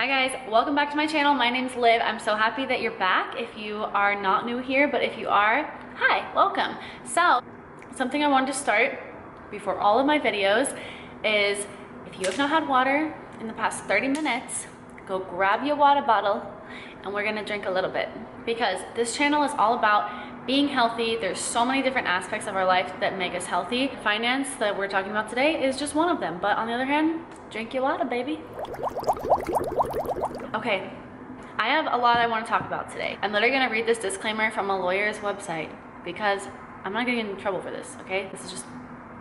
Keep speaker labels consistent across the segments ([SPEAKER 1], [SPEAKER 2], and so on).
[SPEAKER 1] Hi guys, welcome back to my channel. My name's Liv. I'm so happy that you're back. If you are not new here, but if you are, hi, welcome. So, something I wanted to start before all of my videos is if you have not had water in the past 30 minutes, go grab your water bottle and we're gonna drink a little bit because this channel is all about being healthy. There's so many different aspects of our life that make us healthy. Finance that we're talking about today is just one of them, but on the other hand, drink your water, baby. Okay, I have a lot I want to talk about today. I'm literally gonna read this disclaimer from a lawyer's website because I'm not gonna get in trouble for this, okay? This is just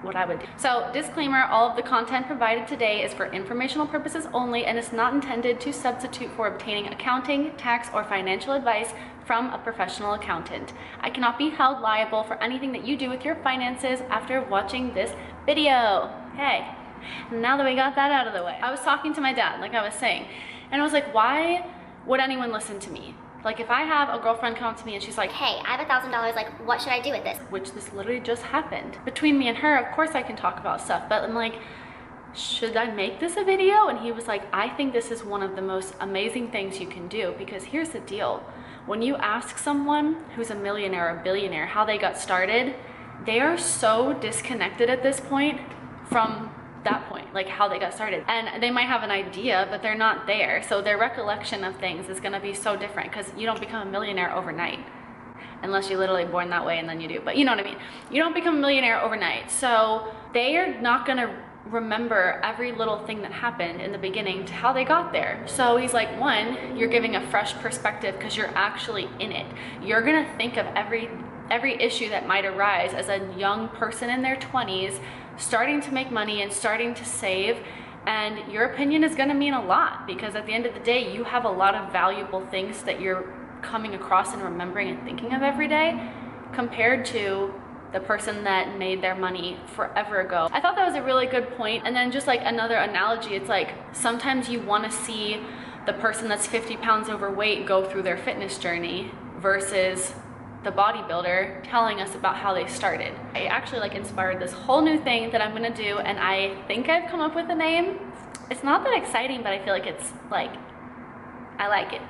[SPEAKER 1] what I would do. So, disclaimer, all of the content provided today is for informational purposes only and is not intended to substitute for obtaining accounting, tax, or financial advice from a professional accountant. I cannot be held liable for anything that you do with your finances after watching this video. Hey, now that we got that out of the way. I was talking to my dad, like I was saying, and I was like, why would anyone listen to me? Like if I have a girlfriend come up to me and she's like,
[SPEAKER 2] hey, I have $1,000, like what should I do with this?
[SPEAKER 1] Which this literally just happened. Between me and her, of course I can talk about stuff, but I'm like, should I make this a video? And he was like, I think this is one of the most amazing things you can do because here's the deal. When you ask someone who's a millionaire or a billionaire how they got started, they are so disconnected at this point from that point, like how they got started. And they might have an idea, but they're not there. So their recollection of things is gonna be so different because you don't become a millionaire overnight. Unless you're literally born that way and then you do, but you know what I mean? You don't become a millionaire overnight. So they are not gonna remember every little thing that happened in the beginning to how they got there. So he's like, one, you're giving a fresh perspective because you're actually in it. You're gonna think of every issue that might arise as a young person in their 20s starting to make money and starting to save, and your opinion is going to mean a lot because at the end of the day you have a lot of valuable things that you're coming across and remembering and thinking of every day compared to the person that made their money forever ago. I thought that was a really good point. And then just like another analogy, it's like sometimes you want to see the person that's 50 pounds overweight go through their fitness journey versus the bodybuilder telling us about how they started. I actually like inspired this whole new thing that I'm gonna do, and I think I've come up with a name. It's not that exciting, but I feel like it's like, I like it.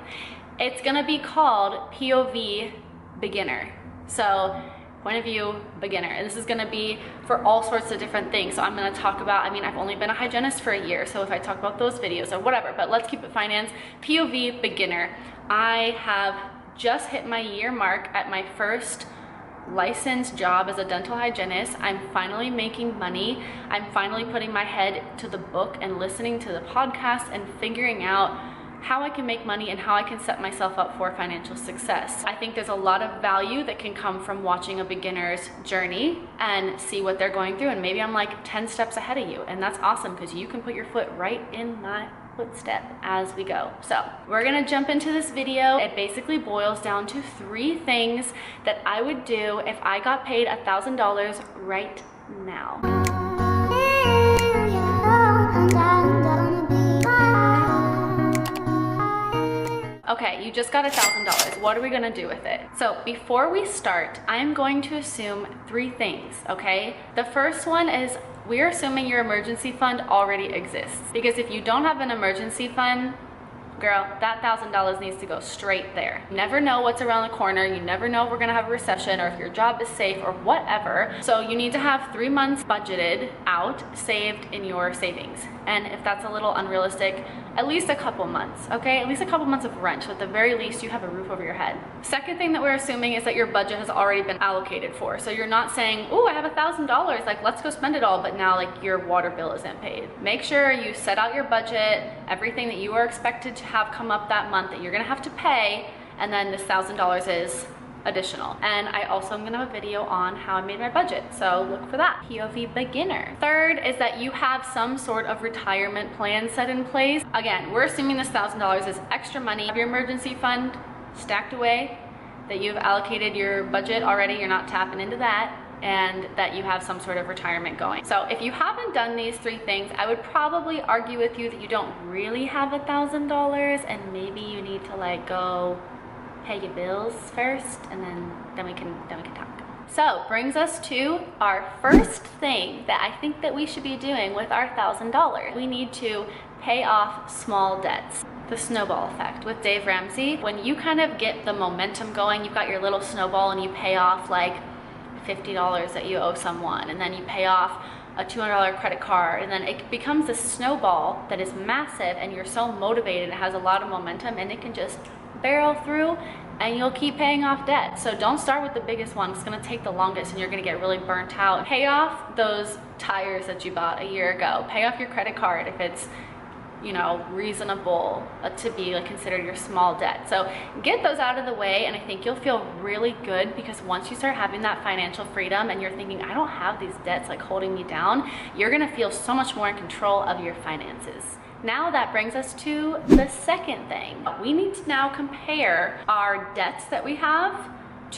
[SPEAKER 1] It's gonna be called POV Beginner. So, point of view beginner. And this is gonna be for all sorts of different things. So I'm gonna talk about, I mean, I've only been a hygienist for a year, so if I talk about those videos or whatever, but let's keep it finance. POV Beginner. I have just hit my year mark at my first licensed job as a dental hygienist. I'm finally making money. I'm finally putting my head to the book and listening to the podcast and figuring out how I can make money and how I can set myself up for financial success. I think there's a lot of value that can come from watching a beginner's journey and see what they're going through, and maybe I'm like 10 steps ahead of you, and that's awesome because you can put your foot right in my footstep as we go. So we're gonna jump into this video. It basically boils down to 3 things that I would do if I got paid $1,000 right now. Okay, you just got $1,000. What are we gonna do with it? So before we start, I'm going to assume 3 things, okay? The first one is we're assuming your emergency fund already exists. Because if you don't have an emergency fund, girl, that $1,000 needs to go straight there. You never know what's around the corner. You never know if we're gonna have a recession or if your job is safe or whatever. So you need to have 3 months budgeted out, saved in your savings. And if that's a little unrealistic, at least a couple months, okay? At least a couple months of rent, so at the very least you have a roof over your head. Second thing that we're assuming is that your budget has already been allocated for. So you're not saying, oh, I have $1,000, like let's go spend it all, but now like your water bill isn't paid. Make sure you set out your budget, everything that you are expected to have come up that month that you're gonna have to pay, and then this $1,000 is additional. And I also am gonna have a video on how I made my budget, so look for that. POV Beginner. Third is that you have some sort of retirement plan set in place. Again, we're assuming this $1,000 is extra money. Have your emergency fund stacked away, that you've allocated your budget already, you're not tapping into that, and that you have some sort of retirement going. So if you haven't done these 3 things, I would probably argue with you that you don't really have $1,000 and maybe you need to like go pay your bills first, and then we can talk. So brings us to our first thing that I think that we should be doing with our $1,000. We need to pay off small debts. The snowball effect with Dave Ramsey. When you kind of get the momentum going, you've got your little snowball and you pay off like $50 that you owe someone, and then you pay off a $200 credit card, and then it becomes this snowball that is massive, and you're so motivated, it has a lot of momentum, and it can just barrel through and you'll keep paying off debt. So don't start with the biggest one. It's gonna take the longest and you're gonna get really burnt out. Pay off those tires that you bought a year ago. Pay off your credit card if it's, you know, reasonable to be like considered your small debt. So get those out of the way, and I think you'll feel really good, because once you start having that financial freedom and you're thinking, I don't have these debts like holding me down, you're gonna feel so much more in control of your finances. Now that brings us to the second thing. We need to now compare our debts that we have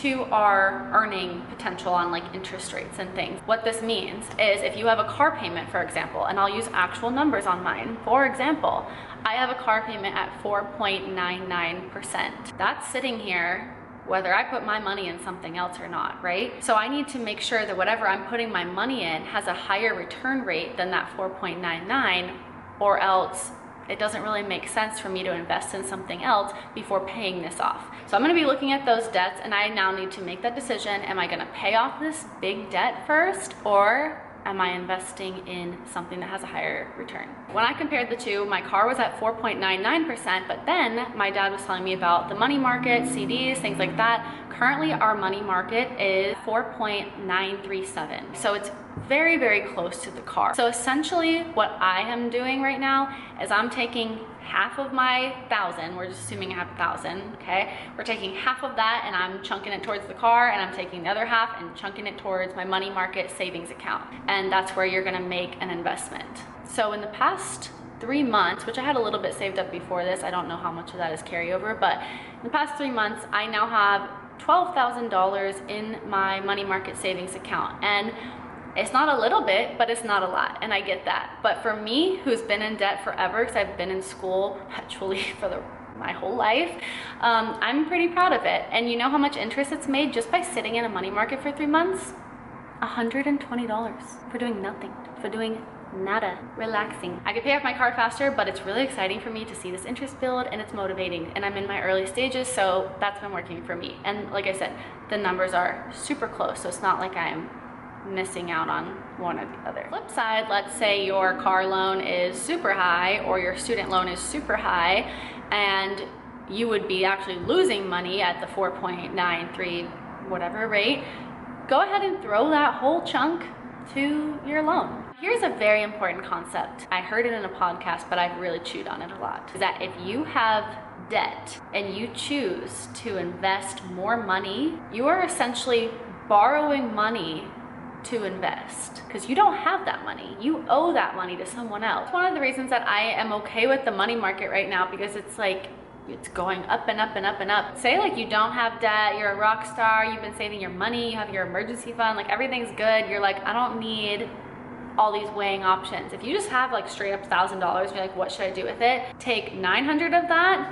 [SPEAKER 1] to our earning potential on like interest rates and things. What this means is if you have a car payment, for example, and I'll use actual numbers on mine. For example, I have a car payment at 4.99%. That's sitting here whether I put my money in something else or not, right? So I need to make sure that whatever I'm putting my money in has a higher return rate than that 4.99, or else it doesn't really make sense for me to invest in something else before paying this off. So I'm gonna be looking at those debts, and I now need to make that decision. Am I gonna pay off this big debt first, or am I investing in something that has a higher return? When I compared the two, my car was at 4.99%, but then my dad was telling me about the money market, CDs, things like that. Currently, our money market is 4.937. So it's very, very close to the car. So essentially what I am doing right now is I'm taking half of my 1,000, we're just assuming I have 1,000, okay? We're taking half of that and I'm chunking it towards the car, and I'm taking the other half and chunking it towards my money market savings account. And that's where you're gonna make an investment. So in the past 3 months, which I had a little bit saved up before this, I don't know how much of that is carryover, but in the past 3 months, I now have $12,000 in my money market savings account. And it's not a little bit, but it's not a lot, and I get that. But for me, who's been in debt forever, because I've been in school perpetually for my whole life, I'm pretty proud of it. And you know how much interest it's made just by sitting in a money market for 3 months? $120 for doing nothing, for doing nada, relaxing. I could pay off my car faster, but it's really exciting for me to see this interest build, and it's motivating, and I'm in my early stages, so that's been working for me. And like I said, the numbers are super close, so it's not like I'm missing out on one or the other. Flip side, let's say your car loan is super high or your student loan is super high, and you would be actually losing money at the 4.93 whatever rate. Go ahead and throw that whole chunk to your loan. Here's a very important concept. I heard it in a podcast, but I've really chewed on it a lot. Is that if you have debt and you choose to invest more money, you are essentially borrowing money to invest, because you don't have that money. You owe that money to someone else. One of the reasons that I am okay with the money market right now, because it's like, it's going up and up and up and up. Say like you don't have debt, you're a rock star, you've been saving your money, you have your emergency fund, like everything's good. You're like, I don't need all these weighing options. If you just have like straight up $1,000, you're like, what should I do with it? Take 900 of that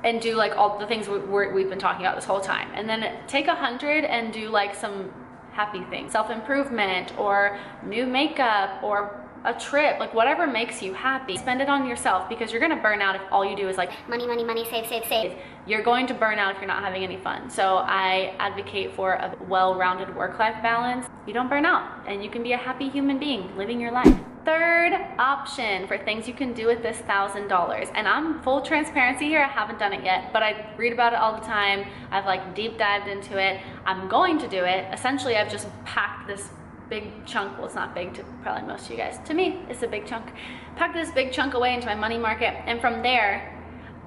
[SPEAKER 1] and do like all the things we've been talking about this whole time. And then take 100 and do like some happy things, self-improvement or new makeup or a trip, like whatever makes you happy. Spend it on yourself, because you're gonna burn out if all you do is like
[SPEAKER 2] money, money, money, save, save, save.
[SPEAKER 1] You're going to burn out if you're not having any fun. So I advocate for a well-rounded work-life balance. You don't burn out, and you can be a happy human being living your life. Third option for things you can do with this $1,000, and I'm full transparency here, I haven't done it yet, but I read about it all the time. I've like deep dived into it. I'm going to do it. Essentially, I've just packed this big chunk, well, it's not big to probably most of you guys, to me it's a big chunk, pack this big chunk away into my money market, and from there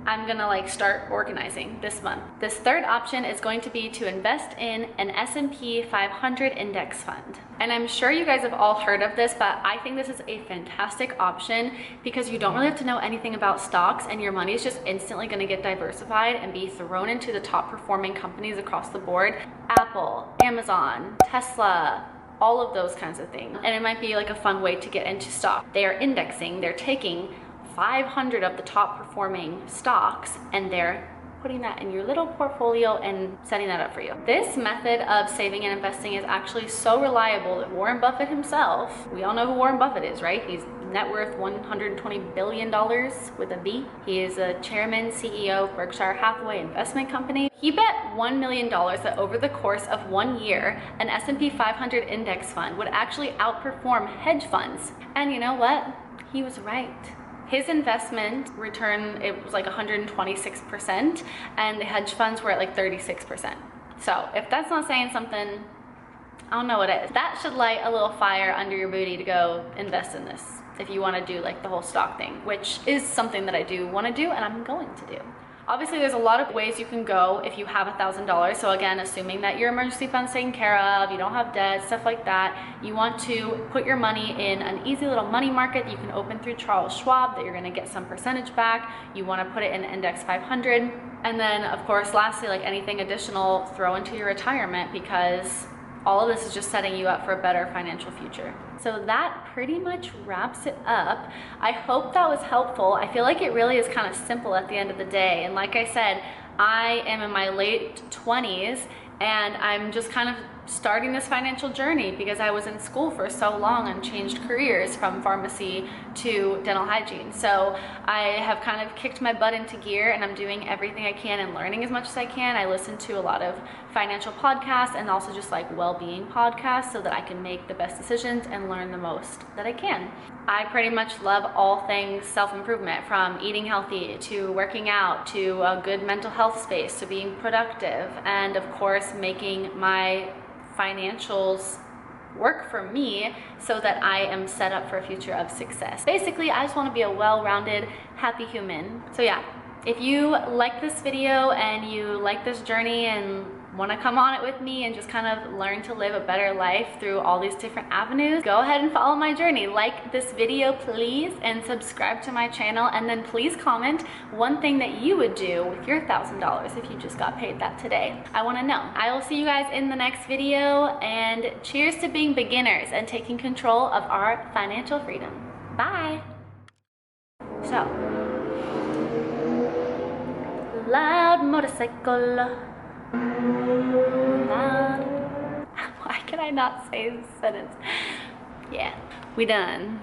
[SPEAKER 1] I'm gonna like start organizing this month. This third option is going to be to invest in an S&P 500 index fund. And I'm sure you guys have all heard of this, but I think this is a fantastic option because you don't really have to know anything about stocks, and your money is just instantly gonna get diversified and be thrown into the top performing companies across the board. Apple, Amazon, Tesla, all of those kinds of things. And it might be like a fun way to get into stock. They are indexing, they're taking 500 of the top performing stocks and they're putting that in your little portfolio and setting that up for you. This method of saving and investing is actually so reliable that Warren Buffett himself, we all know who Warren Buffett is, right? He's net worth $120 billion with a B. He is a chairman, CEO of Berkshire Hathaway Investment Company. He bet $1 million that over the course of 1 year, an S&P 500 index fund would actually outperform hedge funds. And you know what? He was right. His investment return, it was like 126%, and the hedge funds were at like 36%. So if that's not saying something, I don't know what is. That should light a little fire under your booty to go invest in this if you want to do like the whole stock thing, which is something that I do want to do and I'm going to do. Obviously, there's a lot of ways you can go if you have $1,000. So again, assuming that your emergency fund's taken care of, you don't have debt, stuff like that, you want to put your money in an easy little money market that you can open through Charles Schwab that you're going to get some percentage back. You want to put it in the index 500. And then of course, lastly, like anything additional, throw into your retirement, because all of this is just setting you up for a better financial future. So that pretty much wraps it up. I hope that was helpful. I feel like it really is kind of simple at the end of the day. And like I said, I am in my late 20s and I'm just kind of starting this financial journey because I was in school for so long and changed careers from pharmacy to dental hygiene. So I have kind of kicked my butt into gear and I'm doing everything I can and learning as much as I can. I listen to a lot of financial podcasts and also just like well-being podcasts so that I can make the best decisions and learn the most that I can. I pretty much love all things self-improvement, from eating healthy to working out to a good mental health space to being productive, and of course making my financials work for me so that I am set up for a future of success. Basically, I just want to be a well-rounded, happy human. So yeah, if you like this video and you like this journey and want to come on it with me and just kind of learn to live a better life through all these different avenues, go ahead and follow my journey. Like this video, please, and subscribe to my channel, and then please comment one thing that you would do with your $1,000 if you just got paid that today. I want to know. I will see you guys in the next video, and cheers to being beginners and taking control of our financial freedom. Bye. So, loud motorcycle. Why can I not say this sentence? Yeah, we done.